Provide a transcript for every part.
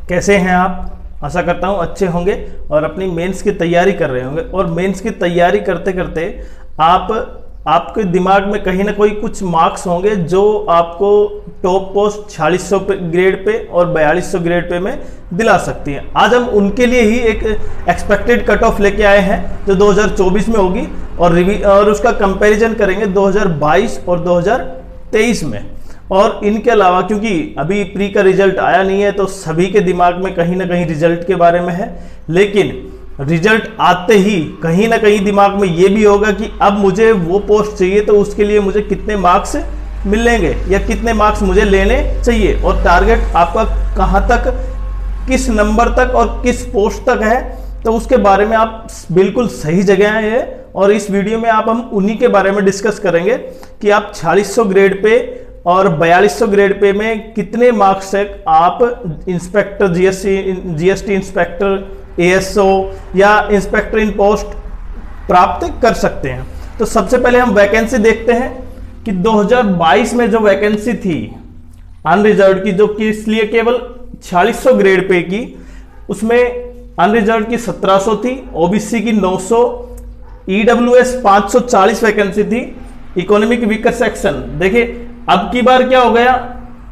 कैसे हैं आप? आशा करता हूँ अच्छे होंगे और अपनी मेंस की तैयारी कर रहे होंगे। और मेंस की तैयारी करते करते आपके दिमाग में कहीं ना कोई कुछ मार्क्स होंगे जो आपको टॉप पोस्ट 4600 ग्रेड पे और 4200 ग्रेड पे में दिला सकती हैं। आज हम उनके लिए ही एक एक्सपेक्टेड कट ऑफ लेके आए हैं जो 2024 में होगी और उसका कंपैरिजन करेंगे 2022 और 2023 में। और इनके अलावा क्योंकि अभी प्री का रिजल्ट आया नहीं है तो सभी के दिमाग में कहीं ना कहीं रिजल्ट के बारे में है, लेकिन रिजल्ट आते ही कहीं ना कहीं दिमाग में ये भी होगा कि अब मुझे वो पोस्ट चाहिए तो उसके लिए मुझे कितने मार्क्स मिलेंगे या कितने मार्क्स मुझे लेने चाहिए और टारगेट आपका कहाँ तक, किस नंबर तक और किस पोस्ट तक है। तो उसके बारे में आप बिल्कुल सही जगह आए हैं और इस वीडियो में हम उन्हीं के बारे में डिस्कस करेंगे कि आप 4600 ग्रेड पे और 4200 ग्रेड पे में कितने मार्क्स तक आप इंस्पेक्टर जीएसटी इंस्पेक्टर, एएसओ या इंस्पेक्टर इन पोस्ट प्राप्त कर सकते हैं। तो सबसे पहले हम वैकेंसी देखते हैं कि 2022 में जो वैकेंसी थी अनरिजर्व की, जो कि इसलिए केवल 4600 ग्रेड पे की, उसमें अनरिजर्व की 1700 थी, ओबीसी की 900, ईडब्ल्यूएस 540 वैकेंसी थी, इकोनॉमिक वीकर सेक्शन। देखिए अब की बार क्या हो गया,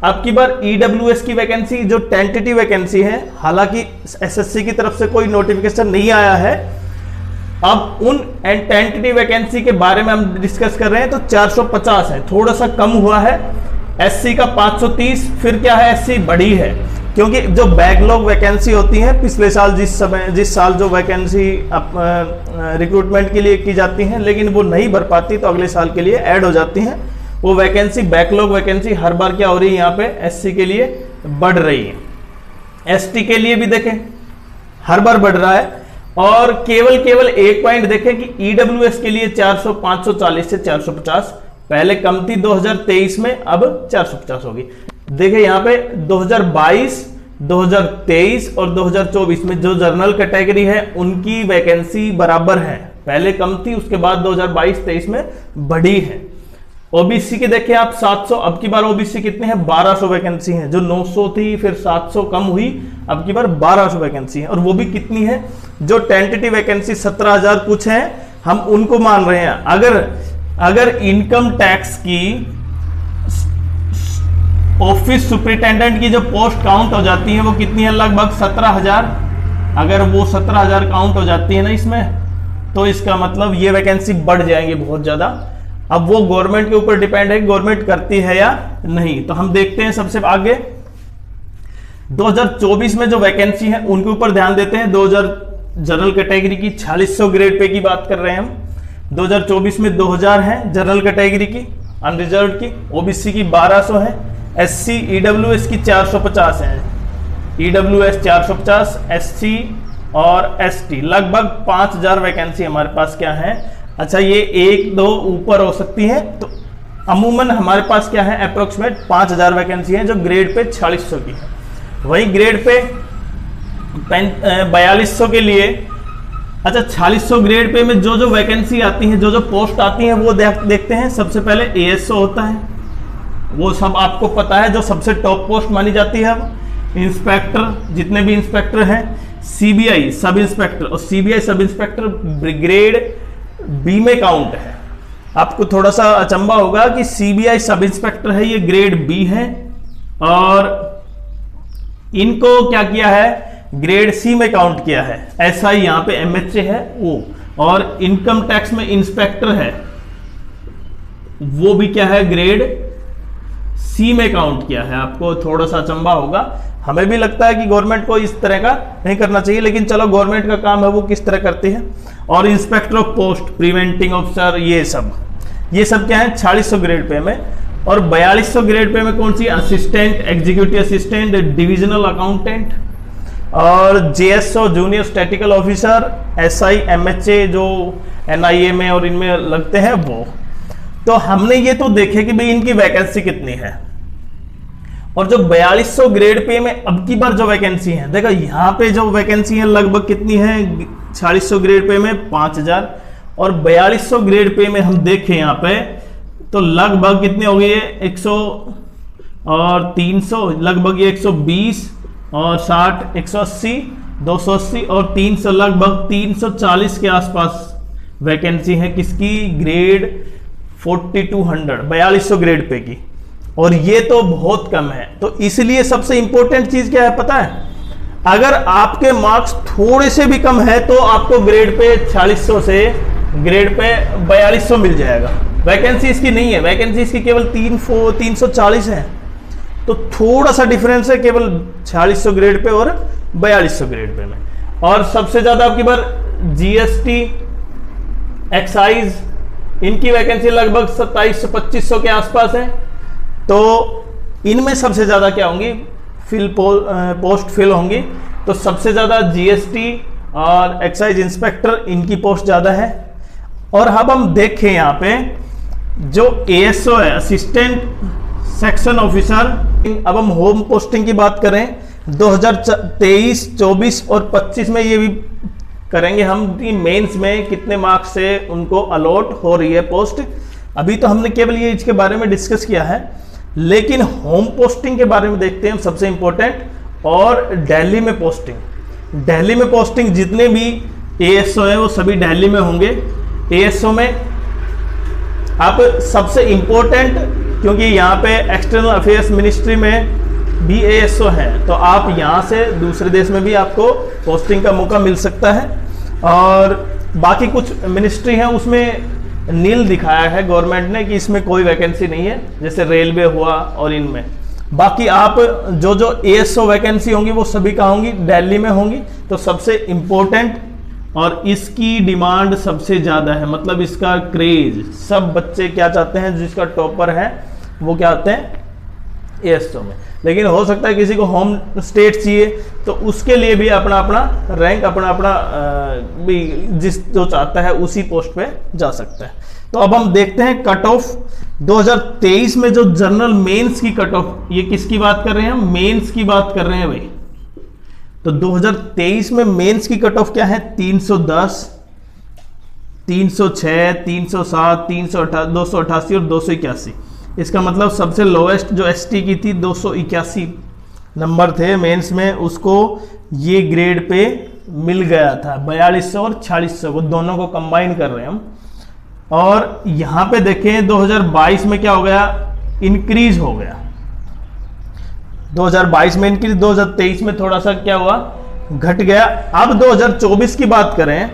अब की बार ईडब्ल्यूएस की वैकेंसी जो टेंटेटिव वैकेंसी है, हालांकि एसएससी की तरफ से कोई नोटिफिकेशन नहीं आया है, अब उन टेंटेटिव वैकेंसी के बारे में हम डिस्कस कर रहे हैं। तो 450 है, थोड़ा सा कम हुआ है। एससी का 530, फिर क्या है, एससी बढ़ी है क्योंकि जो बैकलॉग वैकेंसी होती है पिछले साल जिस साल जो वैकेंसी रिक्रूटमेंट के लिए की जाती हैं लेकिन वो नहीं भर पाती तो अगले साल के लिए ऐड हो जाती हैं, वो वैकेंसी बैकलॉग वैकेंसी हर बार क्या हो रही है यहाँ पे एससी के लिए बढ़ रही है। एसटी के लिए भी देखें हर बार बढ़ रहा है। और केवल एक पॉइंट देखें कि ईडब्ल्यूएस के लिए 540 से 450, पहले कम थी 2023 में, अब 450 होगी। देखिए यहाँ पे 2022, 2023 और 2024 में जो जनरल कैटेगरी है उनकी वैकेंसी बराबर है, पहले कम थी उसके बाद 2022-23 में बढ़ी है। ओबीसी की देखिए आप 700, अब की बार ओबीसी कितने हैं, 1200 वैकेंसी हैं, जो 900 थी फिर 700 कम हुई, अब की बार 1200 वैकेंसी है। और वो भी कितनी है, जो टेंटेटिव वैकेंसी 17,000 कुछ है, हम उनको मान रहे हैं। अगर इनकम टैक्स की ऑफिस सुपरिटेंडेंट की जो पोस्ट काउंट हो जाती है वो कितनी है, लगभग 17,000। अगर वो 17,000 काउंट हो जाती है ना इसमें, तो इसका मतलब ये वैकेंसी बढ़ जाएंगी बहुत ज्यादा। अब वो गवर्नमेंट के ऊपर डिपेंड है कि गवर्नमेंट करती है या नहीं। तो हम देखते हैं सबसे आगे 2024 में जो वैकेंसी है उनके ऊपर ध्यान देते हैं। 2000 जनरल कैटेगरी की 4600 ग्रेड पे की बात कर रहे हैं हम। 2024 में 2000 है जनरल कैटेगरी की अनरिजर्व की, ओबीसी की 1200 है, एससी ईडब्ल्यूएस की 450 है, ईडब्ल्यूएस 450, एससी और एसटी लगभग 5000 वैकेंसी हमारे पास क्या है। अच्छा ये 1-2 ऊपर हो सकती है, तो अमूमन हमारे पास क्या है, अप्रोक्सीमेट 5000 वैकेंसी है जो ग्रेड पे 4600 की है। वही ग्रेड पे 4200 के लिए, अच्छा 4600 ग्रेड पे में जो वैकेंसी आती है, जो पोस्ट आती है वो देखते हैं। सबसे पहले एएसओ होता है, वो सब आपको पता है, जो सबसे टॉप पोस्ट मानी जाती है। अब इंस्पेक्टर, जितने भी इंस्पेक्टर हैं, सीबीआई सब इंस्पेक्टर, और CBI sub inspector grade B में काउंट है। आपको थोड़ा सा अचंबा होगा कि सीबीआई सब इंस्पेक्टर है, ये ग्रेड बी है, और इनको क्या किया है, ग्रेड सी में काउंट किया है। ऐसा ही यहाँ पे एमएचए है वो, और इनकम टैक्स में इंस्पेक्टर है वो भी क्या है, ग्रेड सी में काउंट किया है। आपको थोड़ा सा अचंबा होगा, हमें भी लगता है कि गवर्नमेंट को इस तरह का नहीं करना चाहिए, लेकिन चलो गवर्नमेंट का काम है वो किस तरह करती है। और inspector of post, preventing officer, ये सब क्या है 4600 ग्रेड पे में। और 4200 ग्रेड पे में कौन सी, assistant, executive assistant, divisional accountant, और JSO junior statical officer, SI, MHA जो एनआईए में और इनमें लगते हैं वो। तो हमने ये तो देखे कि भाई इनकी वैकेंसी कितनी है। और जो 4200 ग्रेड पे में अब की बार जो वैकेंसी है, देखो यहाँ पे जो वैकेंसी है लगभग कितनी है, 4600 ग्रेड पे में 5000, और 4200 ग्रेड पे में हम देखें यहाँ पे तो लगभग कितनी हो गई है, 100 और 300, लगभग ये 120 और 60, 180, 280 और 300, लगभग 340 के आसपास वैकेंसी है किसकी, ग्रेड 4200, 4200 ग्रेड पे की। और ये तो बहुत कम है। तो इसलिए सबसे इंपॉर्टेंट चीज क्या है पता है, अगर आपके मार्क्स थोड़े से भी कम है तो आपको ग्रेड पे 4600 से ग्रेड पे 4200 मिल जाएगा। वैकेंसी इसकी नहीं है, वैकेंसी इसकी केवल 340 है। तो थोड़ा सा डिफरेंस है केवल 4600 ग्रेड पे और 4200 ग्रेड पे में। और सबसे ज्यादा आपकी बार जीएसटी, एक्साइज, इनकी वैकेंसी लगभग 2700-2500 के आसपास है। तो इनमें सबसे ज्यादा क्या होंगी, पोस्ट फिल होंगी। तो सबसे ज्यादा जीएसटी और एक्साइज इंस्पेक्टर, इनकी पोस्ट ज्यादा है। और अब हम देखें यहाँ पे जो एएसओ है, असिस्टेंट सेक्शन ऑफिसर, अब हम होम पोस्टिंग की बात करें 2023, 24 और 25 में, ये भी करेंगे हम कि मेंस में कितने मार्क्स से उनको अलॉट हो रही है पोस्ट। अभी तो हमने केवल ये इसके बारे में डिस्कस किया है, लेकिन होम पोस्टिंग के बारे में देखते हैं हम, सबसे इंपॉर्टेंट। और दिल्ली में पोस्टिंग, दिल्ली में पोस्टिंग जितने भी एएसओ है वो सभी दिल्ली में होंगे। एएसओ में आप सबसे इंपॉर्टेंट, क्योंकि यहाँ पे एक्सटर्नल अफेयर्स मिनिस्ट्री में भी एएसओ है, तो आप यहाँ से दूसरे देश में भी आपको पोस्टिंग का मौका मिल सकता है। और बाकी कुछ मिनिस्ट्री हैं उसमें नील दिखाया है गवर्नमेंट ने कि इसमें कोई वैकेंसी नहीं है, जैसे रेलवे हुआ और इनमें। बाकी आप जो एएसओ वैकेंसी होंगी वो सभी कहाँ होंगी, दिल्ली में होंगी। तो सबसे इंपॉर्टेंट और इसकी डिमांड सबसे ज़्यादा है, मतलब इसका क्रेज, सब बच्चे क्या चाहते हैं, जिसका टॉपर है वो क्या चाहते हैं एएसओ में। लेकिन हो सकता है किसी को होम स्टेट चाहिए, तो उसके लिए भी अपना अपना रैंक, अपना अपना भी जिस जो चाहता है उसी पोस्ट पे जा सकता है। तो अब हम देखते हैं कट ऑफ 2023 में जो जनरल मेंस की कट ऑफ, ये किसकी बात कर रहे हैं हम, मेंस की बात कर रहे हैं भाई। तो 2023 में मेंस की कट ऑफ क्या है, 310, 306, 307, 308, 288 और 281। इसका मतलब सबसे लोएस्ट जो एसटी की थी 281 नंबर थे मेंस में, उसको ये ग्रेड पे मिल गया था। 4200 और 4600 को दोनों को कंबाइन कर रहे हैं हम। और यहाँ पे देखें 2022 में क्या हो गया, इंक्रीज हो गया। 2022 में इंक्रीज, 2023 में थोड़ा सा क्या हुआ, घट गया। अब 2024 की बात करें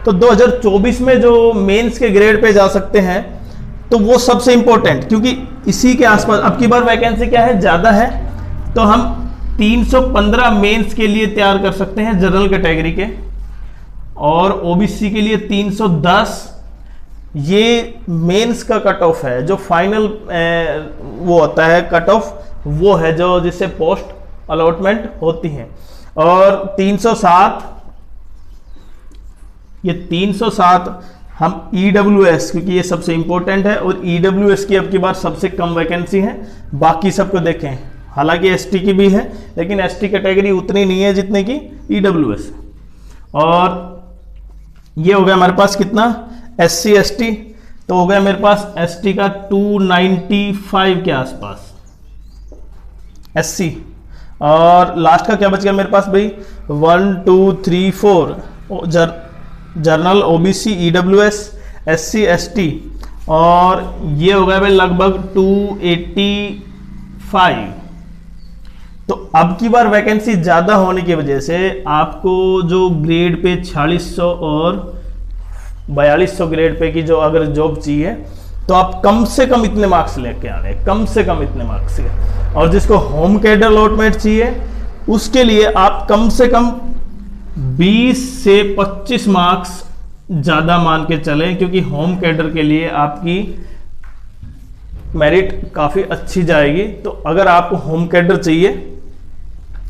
तो 2024 में जो मेंस के ग्रेड पे जा सकते हैं तो वो सबसे इंपॉर्टेंट, क्योंकि इसी के आसपास अब की बार वैकेंसी क्या है, ज्यादा है। तो हम 315 मेंस के लिए तैयार कर सकते हैं जनरल कैटेगरी के, और ओबीसी के लिए 310। ये मेंस का कट ऑफ है, जो फाइनल वो होता है कट ऑफ, वो है जो जिससे पोस्ट अलॉटमेंट होती है। और 307, ये 307 हम ईडब्ल्यूएस, क्योंकि ये सबसे इंपॉर्टेंट है, और ईडब्ल्यूएस की अब की बार सबसे कम वैकेंसी है। बाकी सबको देखें, हालांकि एसटी की भी है, लेकिन एसटी कैटेगरी उतनी नहीं है जितने की ईडब्ल्यूएस। और ये हो गया हमारे पास कितना, एससी एसटी, तो हो गया मेरे पास एसटी का 295 के आसपास एससी। और लास्ट का क्या बच गया मेरे पास भाई, 1 2 3 4 general, OBC, EWS, SC, ST, और ये हो गया भाई लगभग 285। तो अब की बार वैकेंसी ज्यादा होने की वजह से आपको जो ग्रेड पे 4600 और 4200 ग्रेड पे की जो अगर जॉब चाहिए, तो आप कम से कम इतने मार्क्स लेके आ रहे हैं, कम से कम इतने मार्क्स के। और जिसको होम कैडर अलॉटमेंट चाहिए उसके लिए आप कम से कम 20 से 25 मार्क्स ज़्यादा मान के चलें, क्योंकि होम कैडर के लिए आपकी मेरिट काफ़ी अच्छी जाएगी। तो अगर आपको होम कैडर चाहिए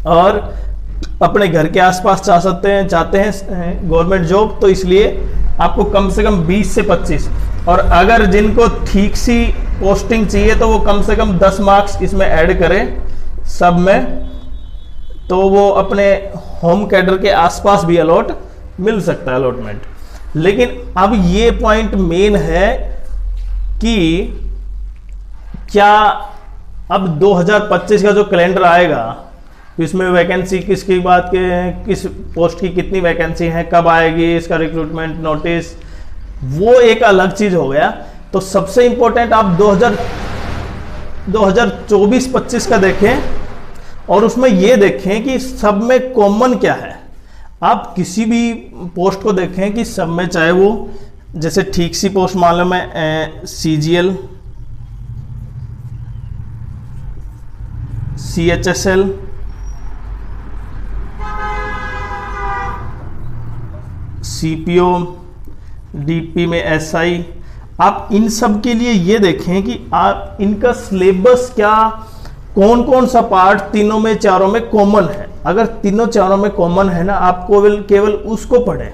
और अपने घर के आसपास चाहते हैं गवर्नमेंट जॉब, तो इसलिए आपको कम से कम 20 से 25, और अगर जिनको ठीक सी पोस्टिंग चाहिए तो वो कम से कम 10 मार्क्स इसमें ऐड करें सब में, तो वो अपने होम कैडर के आसपास भी अलॉट मिल सकता है अलॉटमेंट। लेकिन अब ये पॉइंट मेन है कि क्या अब 2025 का जो कैलेंडर आएगा इसमें वैकेंसी किसकी बात के, किस पोस्ट की कितनी वैकेंसी है, कब आएगी, इसका रिक्रूटमेंट नोटिस, वो एक अलग चीज हो गया। तो सबसे इंपॉर्टेंट आप 2024-25 का देखें और उसमें ये देखें कि सब में कॉमन क्या है। आप किसी भी पोस्ट को देखें कि सब में, चाहे वो जैसे ठीक सी पोस्ट मालूम है CGL, CHSL, CPO, DP में SI, आप इन सब के लिए ये देखें कि आप इनका सिलेबस क्या, कौन कौन सा पार्ट तीनों में चारों में कॉमन है। अगर तीनों चारों में कॉमन है ना, आप केवल उसको पढ़ें,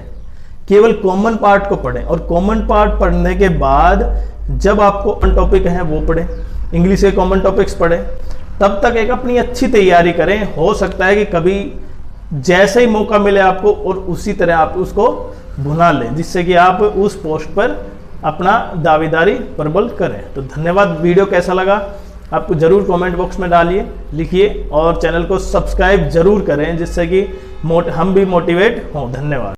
केवल कॉमन पार्ट को पढ़ें, और कॉमन पार्ट पढ़ने के बाद जब आपको कॉमन टॉपिक है वो पढ़ें, इंग्लिश के कॉमन टॉपिक्स पढ़ें, तब तक एक अपनी अच्छी तैयारी करें। हो सकता है कि कभी जैसे ही मौका मिले आपको और उसी तरह आप उसको भुना लें, जिससे कि आप उस पोस्ट पर अपना दावेदारी प्रबल करें। तो धन्यवाद। वीडियो कैसा लगा आपको जरूर कमेंट बॉक्स में डालिए, लिखिए, और चैनल को सब्सक्राइब जरूर करें, जिससे कि हम भी मोटिवेट हों। धन्यवाद।